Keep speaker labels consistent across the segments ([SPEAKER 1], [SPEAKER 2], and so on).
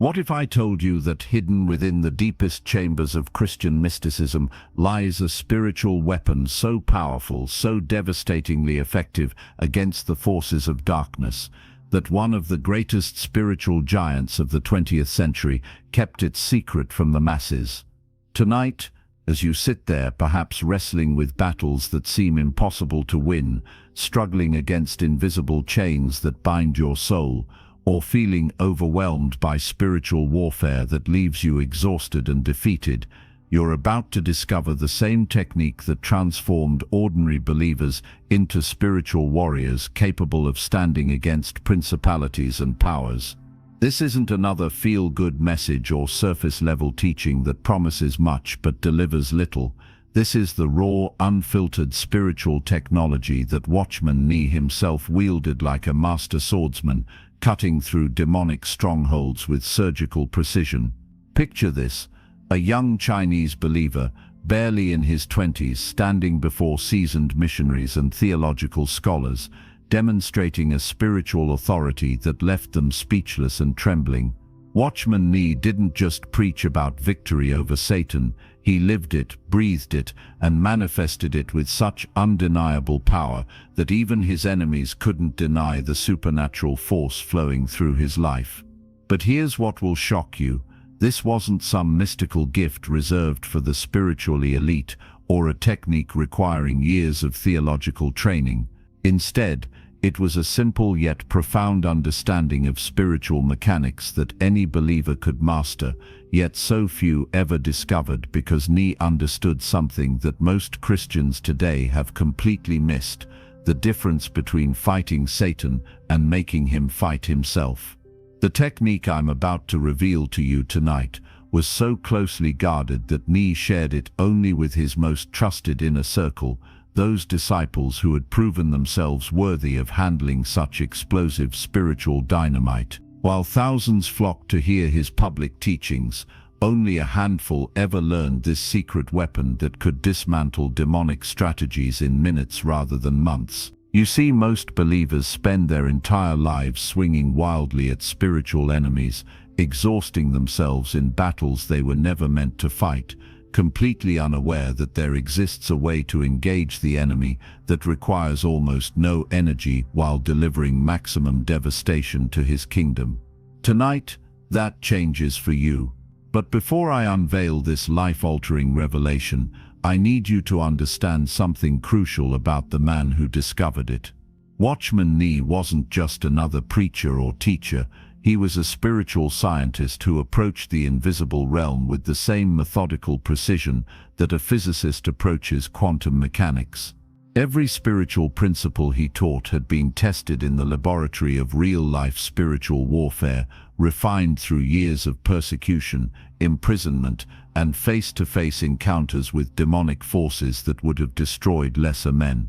[SPEAKER 1] What if I told you that hidden within the deepest chambers of Christian mysticism lies a spiritual weapon so powerful, so devastatingly effective against the forces of darkness, that one of the greatest spiritual giants of the 20th century kept its secret from the masses? Tonight, as you sit there, perhaps wrestling with battles that seem impossible to win, struggling against invisible chains that bind your soul, or feeling overwhelmed by spiritual warfare that leaves you exhausted and defeated, you're about to discover the same technique that transformed ordinary believers into spiritual warriors capable of standing against principalities and powers. This isn't another feel-good message or surface-level teaching that promises much but delivers little. This is the raw, unfiltered spiritual technology that Watchman Nee himself wielded like a master swordsman, cutting through demonic strongholds with surgical precision. Picture this: a young Chinese believer, barely in his 20s, standing before seasoned missionaries and theological scholars, demonstrating a spiritual authority that left them speechless and trembling. Watchman Nee didn't just preach about victory over Satan, he lived it, breathed it, and manifested it with such undeniable power that even his enemies couldn't deny the supernatural force flowing through his life. But here's what will shock you. This wasn't some mystical gift reserved for the spiritually elite or a technique requiring years of theological training. Instead, it was a simple yet profound understanding of spiritual mechanics that any believer could master, yet so few ever discovered, because Nee understood something that most Christians today have completely missed: the difference between fighting Satan and making him fight himself. The technique I'm about to reveal to you tonight was so closely guarded that Nee shared it only with his most trusted inner circle, those disciples who had proven themselves worthy of handling such explosive spiritual dynamite. While thousands flocked to hear his public teachings, only a handful ever learned this secret weapon that could dismantle demonic strategies in minutes rather than months. You see, most believers spend their entire lives swinging wildly at spiritual enemies, exhausting themselves in battles they were never meant to fight, completely unaware that there exists a way to engage the enemy that requires almost no energy while delivering maximum devastation to his kingdom. Tonight, that changes for you. But before I unveil this life-altering revelation, I need you to understand something crucial about the man who discovered it. Watchman Nee wasn't just another preacher or teacher. He was a spiritual scientist who approached the invisible realm with the same methodical precision that a physicist approaches quantum mechanics. Every spiritual principle he taught had been tested in the laboratory of real-life spiritual warfare, refined through years of persecution, imprisonment, and face-to-face encounters with demonic forces that would have destroyed lesser men.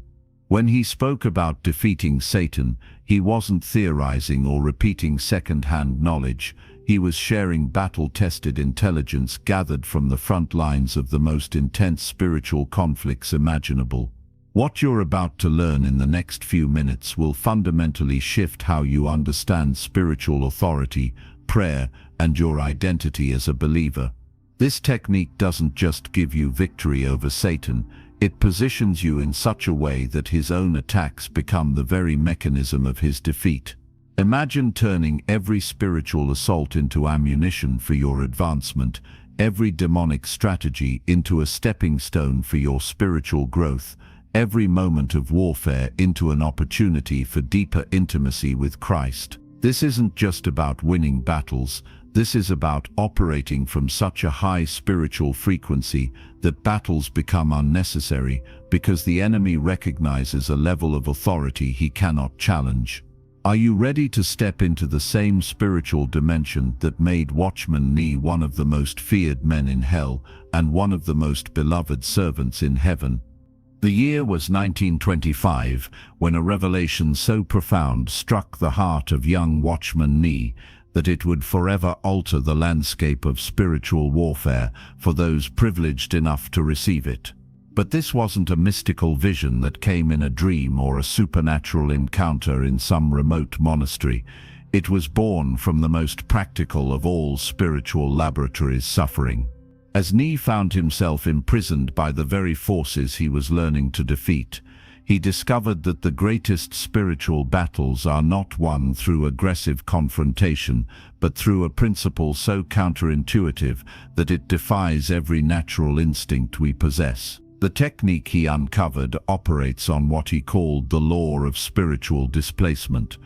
[SPEAKER 1] When he spoke about defeating Satan, he wasn't theorizing or repeating second-hand knowledge. He was sharing battle-tested intelligence gathered from the front lines of the most intense spiritual conflicts imaginable. What you're about to learn in the next few minutes will fundamentally shift how you understand spiritual authority, prayer, and your identity as a believer. This technique doesn't just give you victory over Satan, it positions you in such a way that his own attacks become the very mechanism of his defeat. Imagine turning every spiritual assault into ammunition for your advancement, every demonic strategy into a stepping stone for your spiritual growth, every moment of warfare into an opportunity for deeper intimacy with Christ. This isn't just about winning battles. This is about operating from such a high spiritual frequency that battles become unnecessary because the enemy recognizes a level of authority he cannot challenge. Are you ready to step into the same spiritual dimension that made Watchman Nee one of the most feared men in hell and one of the most beloved servants in heaven? The year was 1925, when a revelation so profound struck the heart of young Watchman Nee that it would forever alter the landscape of spiritual warfare for those privileged enough to receive it. But this wasn't a mystical vision that came in a dream or a supernatural encounter in some remote monastery. It was born from the most practical of all spiritual laboratories, suffering. As Ni found himself imprisoned by the very forces he was learning to defeat, he discovered that the greatest spiritual battles are not won through aggressive confrontation, but through a principle so counterintuitive that it defies every natural instinct we possess. The technique he uncovered operates on what he called the law of spiritual displacement,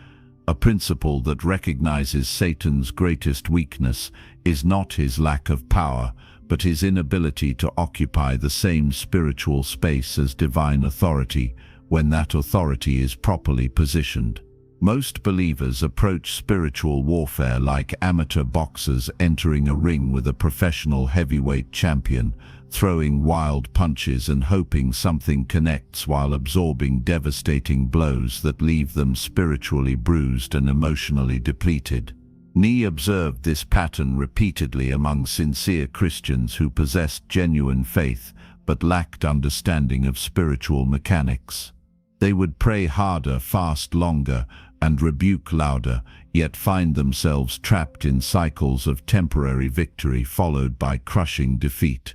[SPEAKER 1] a principle that recognizes Satan's greatest weakness is not his lack of power, but his inability to occupy the same spiritual space as divine authority when that authority is properly positioned. Most believers approach spiritual warfare like amateur boxers entering a ring with a professional heavyweight champion, throwing wild punches and hoping something connects while absorbing devastating blows that leave them spiritually bruised and emotionally depleted. Ni observed this pattern repeatedly among sincere Christians who possessed genuine faith but lacked understanding of spiritual mechanics. They would pray harder, fast longer, and rebuke louder, yet find themselves trapped in cycles of temporary victory followed by crushing defeat.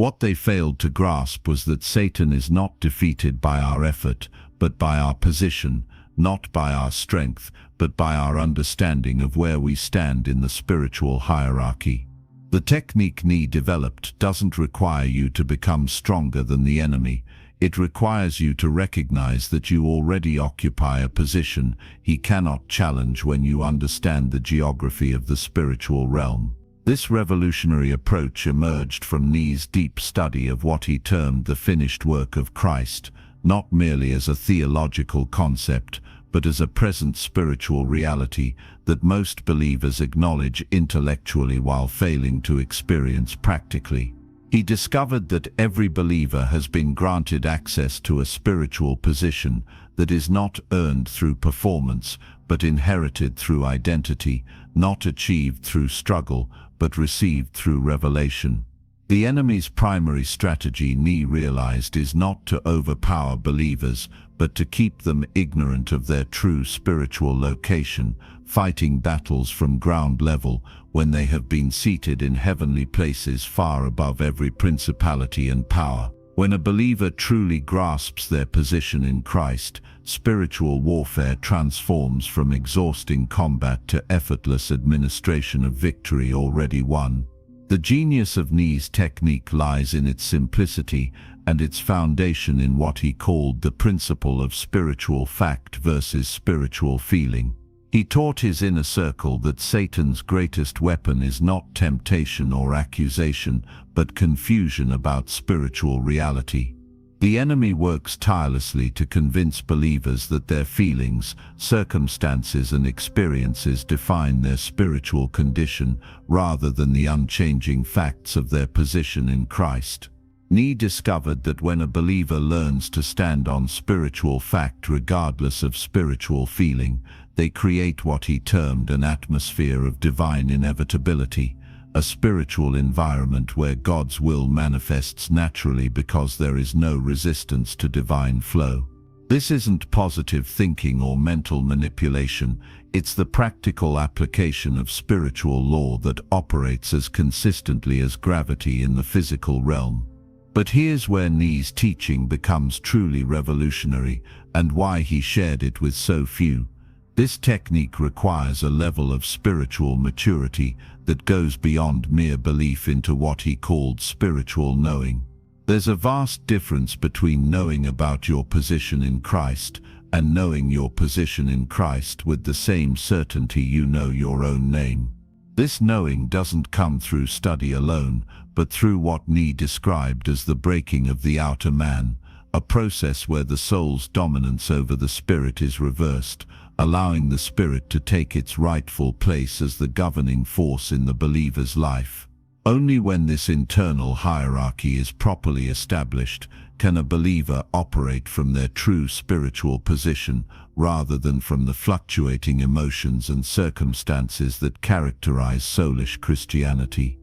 [SPEAKER 1] What they failed to grasp was that Satan is not defeated by our effort, but by our position, not by our strength, but by our understanding of where we stand in the spiritual hierarchy. The technique Ni developed doesn't require you to become stronger than the enemy. It requires you to recognize that you already occupy a position he cannot challenge when you understand the geography of the spiritual realm. This revolutionary approach emerged from Ni's deep study of what he termed the finished work of Christ, not merely as a theological concept, but as a present spiritual reality that most believers acknowledge intellectually while failing to experience practically. He discovered that every believer has been granted access to a spiritual position that is not earned through performance, but inherited through identity, not achieved through struggle, but received through revelation. The enemy's primary strategy, Ni realized, is not to overpower believers, but to keep them ignorant of their true spiritual location, fighting battles from ground level when they have been seated in heavenly places far above every principality and power. When a believer truly grasps their position in Christ, spiritual warfare transforms from exhausting combat to effortless administration of victory already won. The genius of Ni's technique lies in its simplicity and its foundation in what he called the principle of spiritual fact versus spiritual feeling. He taught his inner circle that Satan's greatest weapon is not temptation or accusation, but confusion about spiritual reality. The enemy works tirelessly to convince believers that their feelings, circumstances, and experiences define their spiritual condition rather than the unchanging facts of their position in Christ. Ni discovered that when a believer learns to stand on spiritual fact regardless of spiritual feeling, they create what he termed an atmosphere of divine inevitability, a spiritual environment where God's will manifests naturally because there is no resistance to divine flow. This isn't positive thinking or mental manipulation, it's the practical application of spiritual law that operates as consistently as gravity in the physical realm. But here's where Ni's teaching becomes truly revolutionary, and why he shared it with so few. This technique requires a level of spiritual maturity that goes beyond mere belief into what he called spiritual knowing. There's a vast difference between knowing about your position in Christ and knowing your position in Christ with the same certainty you know your own name. This knowing doesn't come through study alone, but through what Ni described as the breaking of the outer man, a process where the soul's dominance over the spirit is reversed, allowing the spirit to take its rightful place as the governing force in the believer's life. Only when this internal hierarchy is properly established can a believer operate from their true spiritual position rather than from the fluctuating emotions and circumstances that characterize soulish Christianity.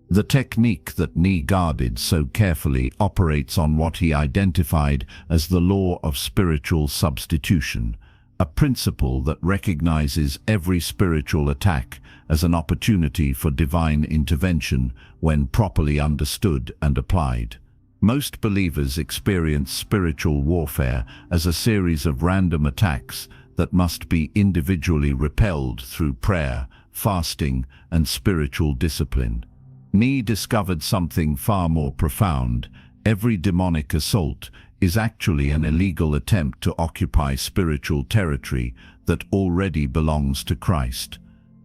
[SPEAKER 1] The technique that Ni guarded so carefully operates on what he identified as the law of spiritual substitution, a principle that recognizes every spiritual attack as an opportunity for divine intervention when properly understood and applied. Most believers experience spiritual warfare as a series of random attacks that must be individually repelled through prayer, fasting, and spiritual discipline. Nee discovered something far more profound. Every demonic assault is actually an illegal attempt to occupy spiritual territory that already belongs to Christ.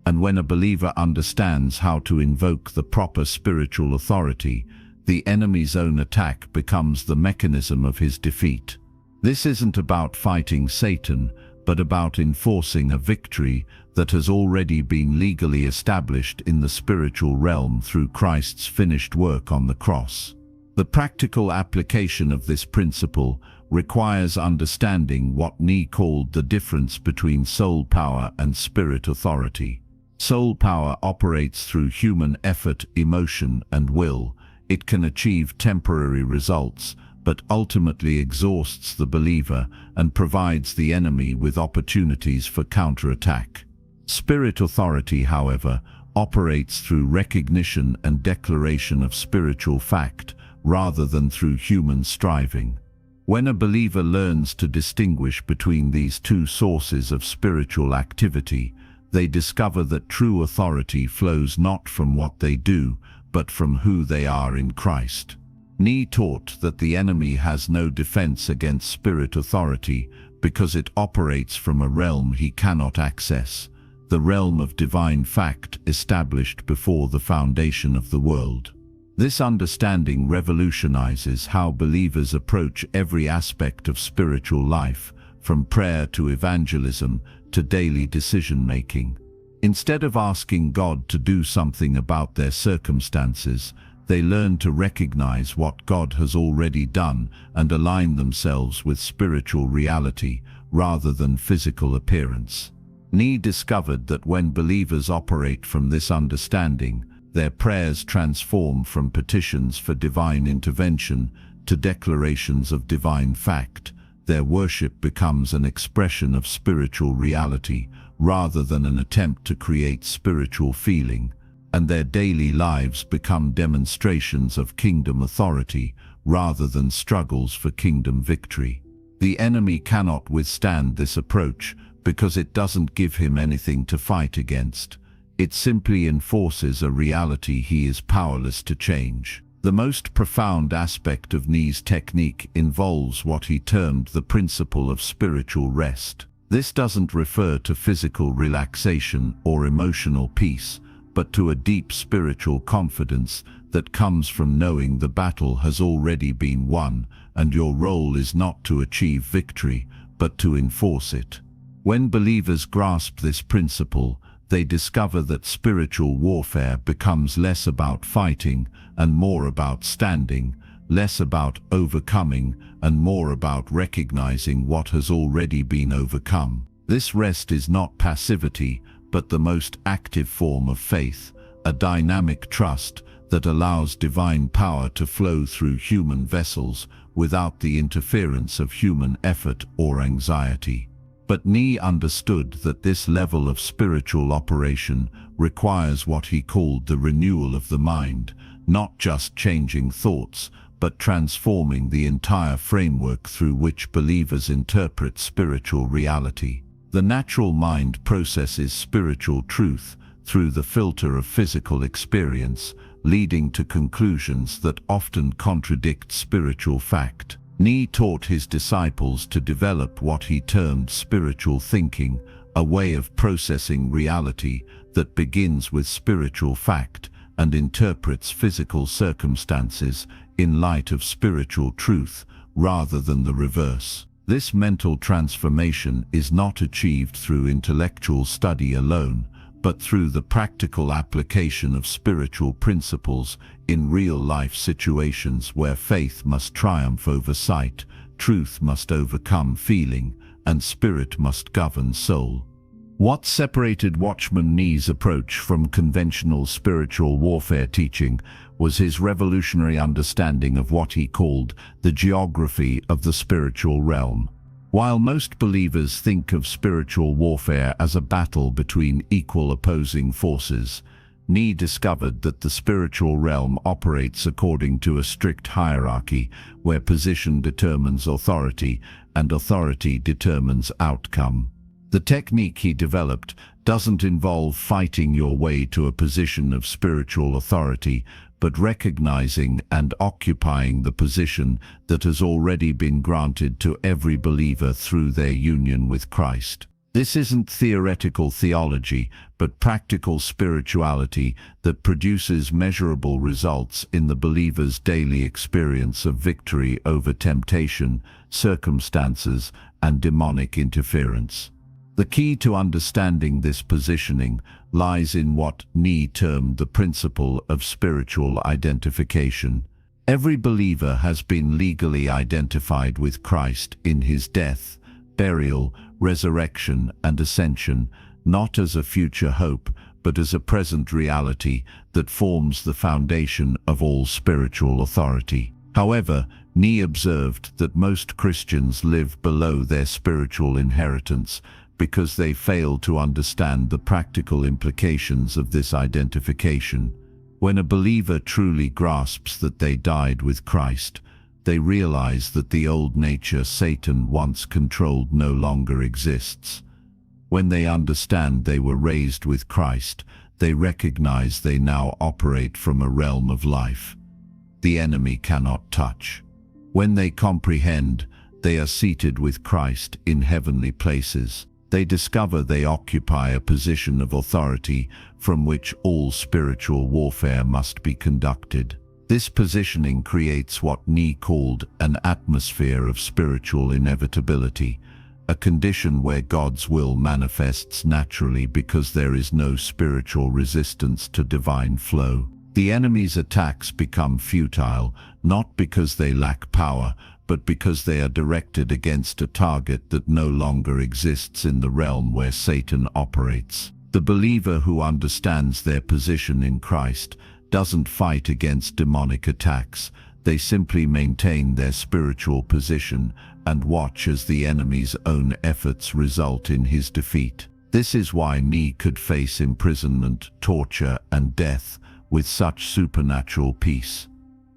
[SPEAKER 1] And when a believer understands how to invoke the proper spiritual authority, the enemy's own attack becomes the mechanism of his defeat. This isn't about fighting Satan, but about enforcing a victory that has already been legally established in the spiritual realm through Christ's finished work on the cross. The practical application of this principle requires understanding what Nee called the difference between soul power and spirit authority. Soul power operates through human effort, emotion, and will. It can achieve temporary results, but ultimately exhausts the believer and provides the enemy with opportunities for counterattack. Spirit authority, however, operates through recognition and declaration of spiritual fact, rather than through human striving. When a believer learns to distinguish between these two sources of spiritual activity, they discover that true authority flows not from what they do, but from who they are in Christ. Nee taught that the enemy has no defense against spirit authority because it operates from a realm he cannot access, the realm of divine fact established before the foundation of the world. This understanding revolutionizes how believers approach every aspect of spiritual life, from prayer to evangelism to daily decision-making. Instead of asking God to do something about their circumstances, they learn to recognize what God has already done and align themselves with spiritual reality rather than physical appearance. Nee discovered that when believers operate from this understanding, their prayers transform from petitions for divine intervention to declarations of divine fact. Their worship becomes an expression of spiritual reality rather than an attempt to create spiritual feeling, and their daily lives become demonstrations of kingdom authority rather than struggles for kingdom victory. The enemy cannot withstand this approach because it doesn't give him anything to fight against. It simply enforces a reality he is powerless to change. The most profound aspect of Nee's technique involves what he termed the principle of spiritual rest. This doesn't refer to physical relaxation or emotional peace, but to a deep spiritual confidence that comes from knowing the battle has already been won and your role is not to achieve victory, but to enforce it. When believers grasp this principle, they discover that spiritual warfare becomes less about fighting and more about standing, less about overcoming and more about recognizing what has already been overcome. This rest is not passivity, but the most active form of faith, a dynamic trust that allows divine power to flow through human vessels without the interference of human effort or anxiety. But Nee understood that this level of spiritual operation requires what he called the renewal of the mind, not just changing thoughts, but transforming the entire framework through which believers interpret spiritual reality. The natural mind processes spiritual truth through the filter of physical experience, leading to conclusions that often contradict spiritual fact. Nee taught his disciples to develop what he termed spiritual thinking, a way of processing reality that begins with spiritual fact and interprets physical circumstances in light of spiritual truth rather than the reverse. This mental transformation is not achieved through intellectual study alone, but through the practical application of spiritual principles in real-life situations where faith must triumph over sight, truth must overcome feeling, and spirit must govern soul. What separated Watchman Nee's approach from conventional spiritual warfare teaching was his revolutionary understanding of what he called the geography of the spiritual realm. While most believers think of spiritual warfare as a battle between equal opposing forces, Nee discovered that the spiritual realm operates according to a strict hierarchy where position determines authority and authority determines outcome. The technique he developed doesn't involve fighting your way to a position of spiritual authority, but recognizing and occupying the position that has already been granted to every believer through their union with Christ. This isn't theoretical theology, but practical spirituality that produces measurable results in the believer's daily experience of victory over temptation, circumstances, and demonic interference. The key to understanding this positioning lies in what Nee termed the principle of spiritual identification. Every believer has been legally identified with Christ in his death, burial, resurrection, and ascension, not as a future hope, but as a present reality that forms the foundation of all spiritual authority. However, Nee observed that most Christians live below their spiritual inheritance because they fail to understand the practical implications of this identification. When a believer truly grasps that they died with Christ, they realize that the old nature Satan once controlled no longer exists. When they understand they were raised with Christ, they recognize they now operate from a realm of life the enemy cannot touch. When they comprehend they are seated with Christ in heavenly places, they discover they occupy a position of authority from which all spiritual warfare must be conducted. This positioning creates what Nee called an atmosphere of spiritual inevitability, a condition where God's will manifests naturally because there is no spiritual resistance to divine flow. The enemy's attacks become futile, not because they lack power, but because they are directed against a target that no longer exists in the realm where Satan operates. The believer who understands their position in Christ doesn't fight against demonic attacks. They simply maintain their spiritual position and watch as the enemy's own efforts result in his defeat. This is why Nee could face imprisonment, torture, and death with such supernatural peace.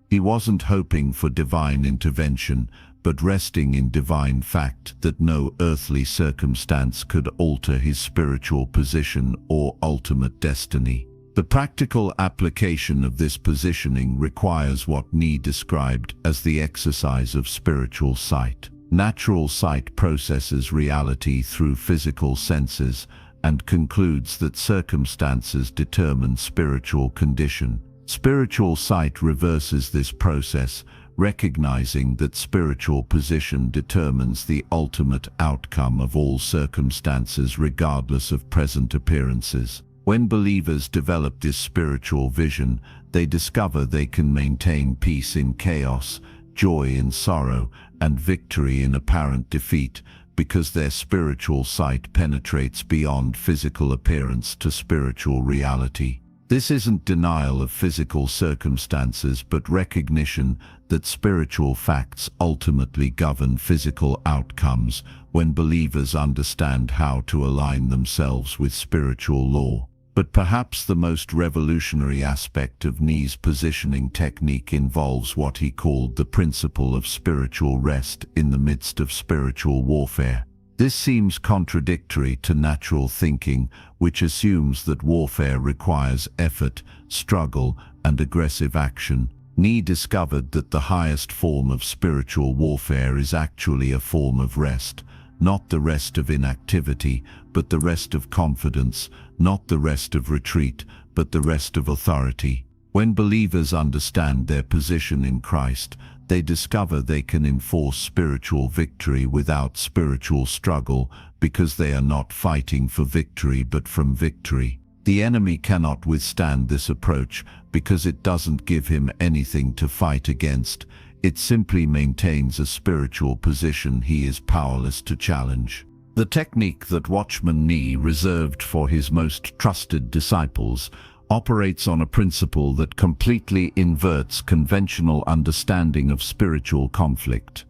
[SPEAKER 1] He wasn't hoping for divine intervention, but resting in divine fact that no earthly circumstance could alter his spiritual position or ultimate destiny. The practical application of this positioning requires what Nee described as the exercise of spiritual sight. Natural sight processes reality through physical senses and concludes that circumstances determine spiritual condition. Spiritual sight reverses this process, recognizing that spiritual position determines the ultimate outcome of all circumstances regardless of present appearances. When believers develop this spiritual vision, they discover they can maintain peace in chaos, joy in sorrow, and victory in apparent defeat, because their spiritual sight penetrates beyond physical appearance to spiritual reality. This isn't denial of physical circumstances, but recognition that spiritual facts ultimately govern physical outcomes when believers understand how to align themselves with spiritual law. But perhaps the most revolutionary aspect of Nee's positioning technique involves what he called the principle of spiritual rest in the midst of spiritual warfare. This seems contradictory to natural thinking, which assumes that warfare requires effort, struggle, and aggressive action. Nee discovered that the highest form of spiritual warfare is actually a form of rest, not the rest of inactivity, but the rest of confidence, not the rest of retreat, but the rest of authority. When believers understand their position in Christ, they discover they can enforce spiritual victory without spiritual struggle, because they are not fighting for victory but from victory. The enemy cannot withstand this approach because it doesn't give him anything to fight against. It simply maintains a spiritual position he is powerless to challenge. The technique that Watchman Nee reserved for his most trusted disciples operates on a principle that completely inverts conventional understanding of spiritual conflict.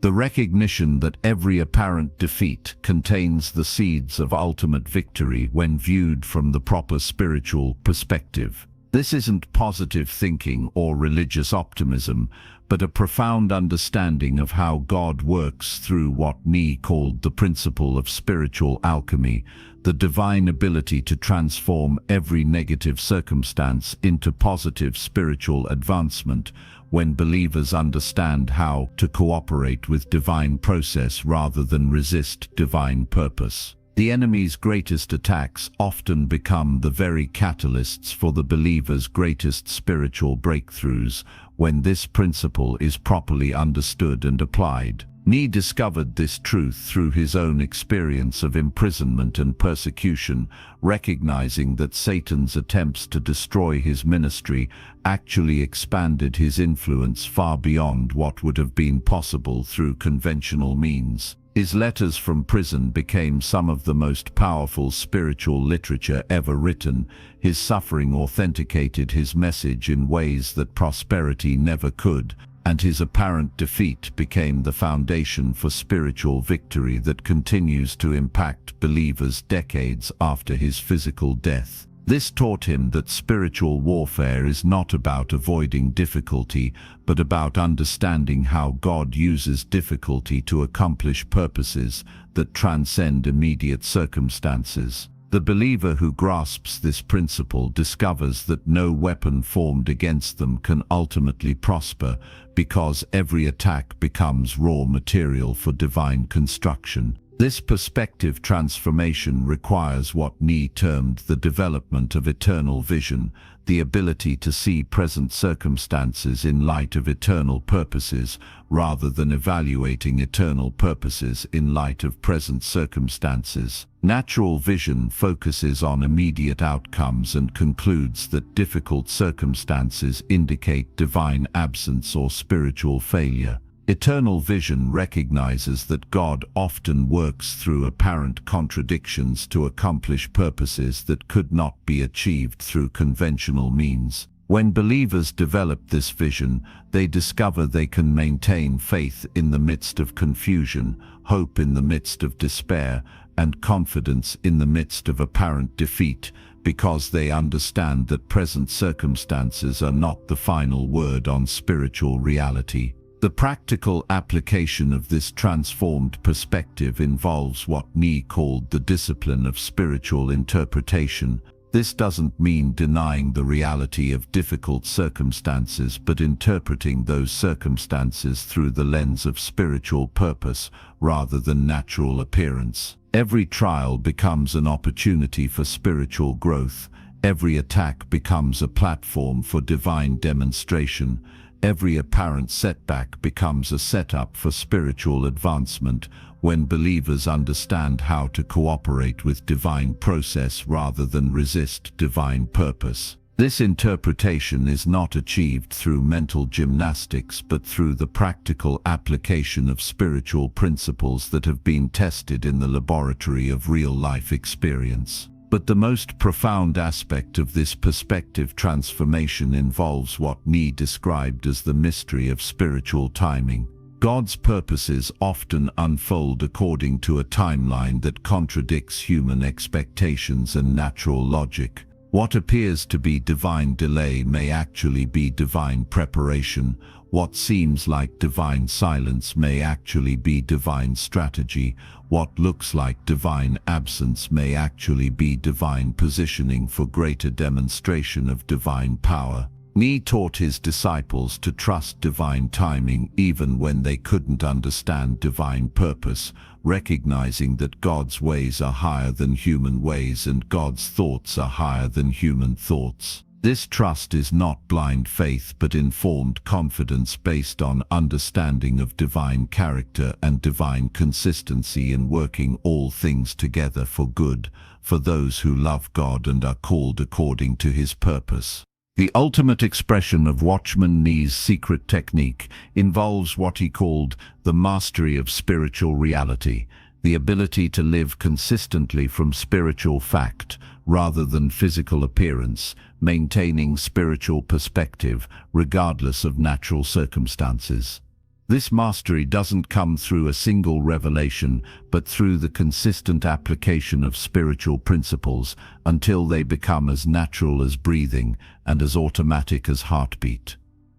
[SPEAKER 1] the recognition that every apparent defeat contains the seeds of ultimate victory when viewed from the proper spiritual perspective. This isn't positive thinking or religious optimism, but a profound understanding of how God works through what Ni called the principle of spiritual alchemy, the divine ability to transform every negative circumstance into positive spiritual advancement when believers understand how to cooperate with divine process rather than resist divine purpose. The enemy's greatest attacks often become the very catalysts for the believer's greatest spiritual breakthroughs when this principle is properly understood and applied. Ni discovered this truth through his own experience of imprisonment and persecution, recognizing that Satan's attempts to destroy his ministry actually expanded his influence far beyond what would have been possible through conventional means. His letters from prison became some of the most powerful spiritual literature ever written. His suffering authenticated his message in ways that prosperity never could, and his apparent defeat became the foundation for spiritual victory that continues to impact believers decades after his physical death. This taught him that spiritual warfare is not about avoiding difficulty, but about understanding how God uses difficulty to accomplish purposes that transcend immediate circumstances. The believer who grasps this principle discovers that no weapon formed against them can ultimately prosper, because every attack becomes raw material for divine construction. This perspective transformation requires what Ni termed the development of eternal vision, the ability to see present circumstances in light of eternal purposes, rather than evaluating eternal purposes in light of present circumstances. Natural vision focuses on immediate outcomes and concludes that difficult circumstances indicate divine absence or spiritual failure. Eternal vision recognizes that God often works through apparent contradictions to accomplish purposes that could not be achieved through conventional means. When believers develop this vision, they discover they can maintain faith in the midst of confusion, hope in the midst of despair, and confidence in the midst of apparent defeat, because they understand that present circumstances are not the final word on spiritual reality. The practical application of this transformed perspective involves what Ni called the discipline of spiritual interpretation. This doesn't mean denying the reality of difficult circumstances, but interpreting those circumstances through the lens of spiritual purpose rather than natural appearance. Every trial becomes an opportunity for spiritual growth. Every attack becomes a platform for divine demonstration. Every apparent setback becomes a setup for spiritual advancement when believers understand how to cooperate with divine process rather than resist divine purpose. This interpretation is not achieved through mental gymnastics, but through the practical application of spiritual principles that have been tested in the laboratory of real-life experience. But the most profound aspect of this perspective transformation involves what Ni described as the mystery of spiritual timing. God's purposes often unfold according to a timeline that contradicts human expectations and natural logic. What appears to be divine delay may actually be divine preparation. What seems like divine silence may actually be divine strategy. What looks like divine absence may actually be divine positioning for greater demonstration of divine power. Ni taught his disciples to trust divine timing even when they couldn't understand divine purpose, recognizing that God's ways are higher than human ways and God's thoughts are higher than human thoughts. This trust is not blind faith but informed confidence based on understanding of divine character and divine consistency in working all things together for good, for those who love God and are called according to his purpose. The ultimate expression of Watchman Nee's secret technique involves what he called the mastery of spiritual reality, the ability to live consistently from spiritual fact rather than physical appearance, maintaining spiritual perspective regardless of natural circumstances. This mastery doesn't come through a single revelation, but through the consistent application of spiritual principles until they become as natural as breathing and as automatic as heartbeat.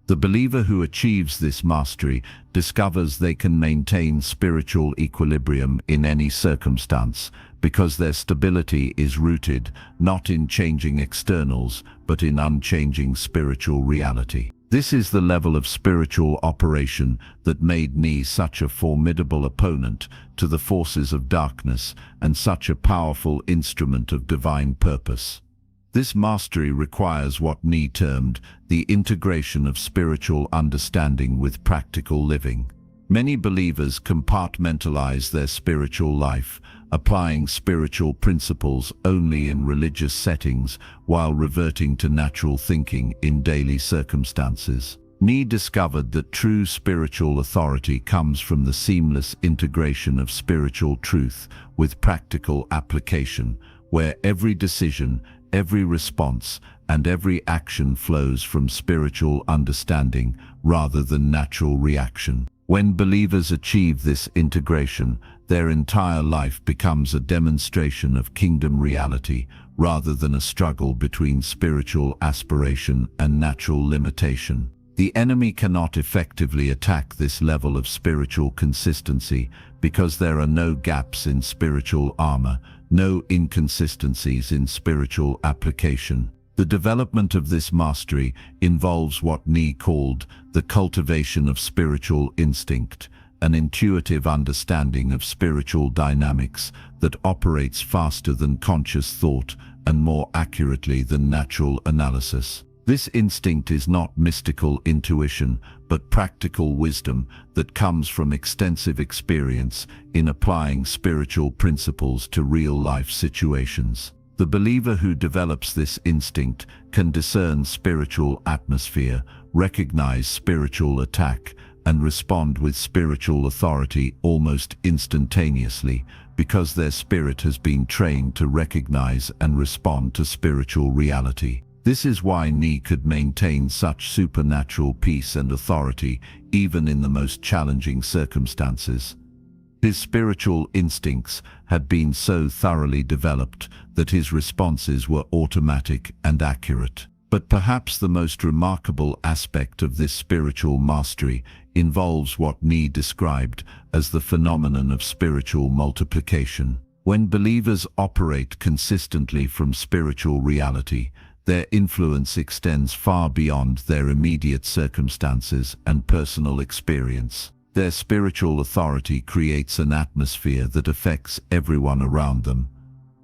[SPEAKER 1] The believer who achieves this mastery discovers they can maintain spiritual equilibrium in any circumstance, because their stability is rooted not in changing externals, but in unchanging spiritual reality. This is the level of spiritual operation that made Ni such a formidable opponent to the forces of darkness and such a powerful instrument of divine purpose. This mastery requires what Ni termed the integration of spiritual understanding with practical living. Many believers compartmentalize their spiritual life, applying spiritual principles only in religious settings while reverting to natural thinking in daily circumstances. Ni discovered that true spiritual authority comes from the seamless integration of spiritual truth with practical application, where every decision, every response, and every action flows from spiritual understanding rather than natural reaction. When believers achieve this integration, their entire life becomes a demonstration of kingdom reality rather than a struggle between spiritual aspiration and natural limitation. The enemy cannot effectively attack this level of spiritual consistency because there are no gaps in spiritual armor, no inconsistencies in spiritual application. The development of this mastery involves what Ni called the cultivation of spiritual instinct, an intuitive understanding of spiritual dynamics that operates faster than conscious thought and more accurately than natural analysis. This instinct is not mystical intuition, but practical wisdom that comes from extensive experience in applying spiritual principles to real-life situations. The believer who develops this instinct can discern spiritual atmosphere, recognize spiritual attack, and respond with spiritual authority almost instantaneously, because their spirit has been trained to recognize and respond to spiritual reality. This is why Ni could maintain such supernatural peace and authority even in the most challenging circumstances. His spiritual instincts had been so thoroughly developed that his responses were automatic and accurate. But perhaps the most remarkable aspect of this spiritual mastery involves what Ni described as the phenomenon of spiritual multiplication. When believers operate consistently from spiritual reality, their influence extends far beyond their immediate circumstances and personal experience. Their spiritual authority creates an atmosphere that affects everyone around them.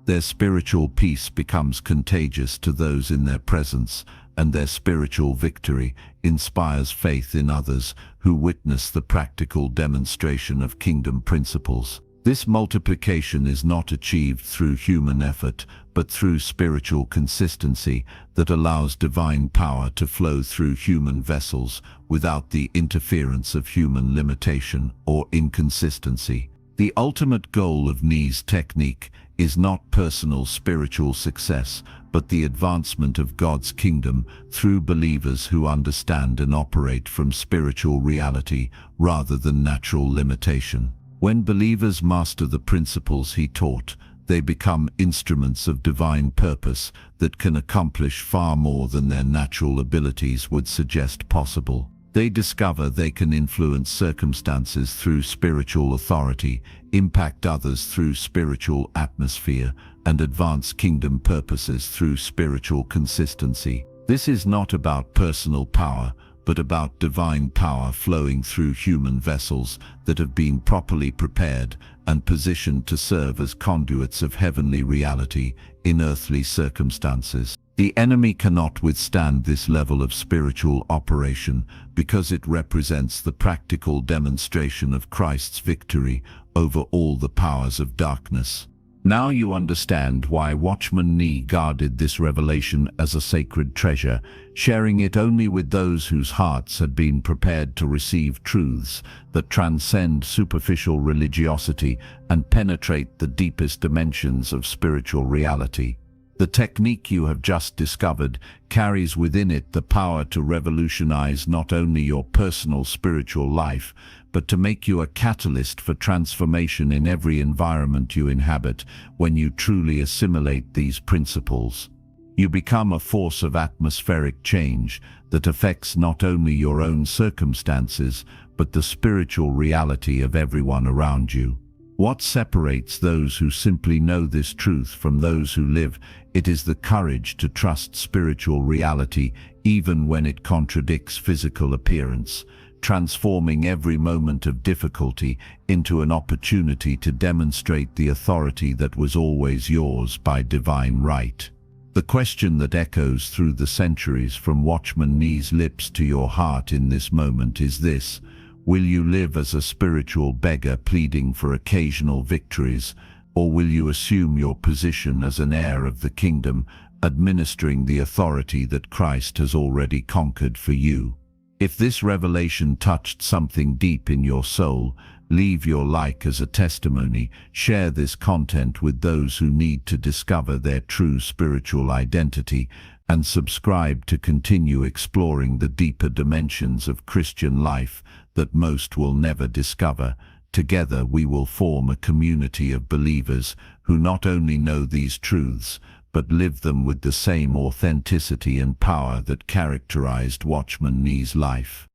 [SPEAKER 1] Their spiritual peace becomes contagious to those in their presence, and their spiritual victory inspires faith in others who witness the practical demonstration of kingdom principles. This multiplication is not achieved through human effort, but through spiritual consistency that allows divine power to flow through human vessels without the interference of human limitation or inconsistency. The ultimate goal of Ni's technique is not personal spiritual success, but the advancement of God's kingdom through believers who understand and operate from spiritual reality rather than natural limitation. When believers master the principles he taught, they become instruments of divine purpose that can accomplish far more than their natural abilities would suggest possible. They discover they can influence circumstances through spiritual authority, impact others through spiritual atmosphere, and advance kingdom purposes through spiritual consistency. This is not about personal power, but about divine power flowing through human vessels that have been properly prepared and positioned to serve as conduits of heavenly reality in earthly circumstances. The enemy cannot withstand this level of spiritual operation because it represents the practical demonstration of Christ's victory over all the powers of darkness. Now you understand why Watchman Nee guarded this revelation as a sacred treasure, sharing it only with those whose hearts had been prepared to receive truths that transcend superficial religiosity and penetrate the deepest dimensions of spiritual reality. The technique you have just discovered carries within it the power to revolutionize not only your personal spiritual life, but to make you a catalyst for transformation in every environment you inhabit. When you truly assimilate these principles, you become a force of atmospheric change that affects not only your own circumstances, but the spiritual reality of everyone around you. What separates those who simply know this truth from those who live it is the courage to trust spiritual reality even when it contradicts physical appearance, transforming every moment of difficulty into an opportunity to demonstrate the authority that was always yours by divine right. The question that echoes through the centuries from Watchman Nee's lips to your heart in this moment is this: will you live as a spiritual beggar pleading for occasional victories, or will you assume your position as an heir of the kingdom, administering the authority that Christ has already conquered for you? If this revelation touched something deep in your soul, leave your like as a testimony, share this content with those who need to discover their true spiritual identity, and subscribe to continue exploring the deeper dimensions of Christian life that most will never discover. Together we will form a community of believers who not only know these truths, but live them with the same authenticity and power that characterized Watchman Nee's life.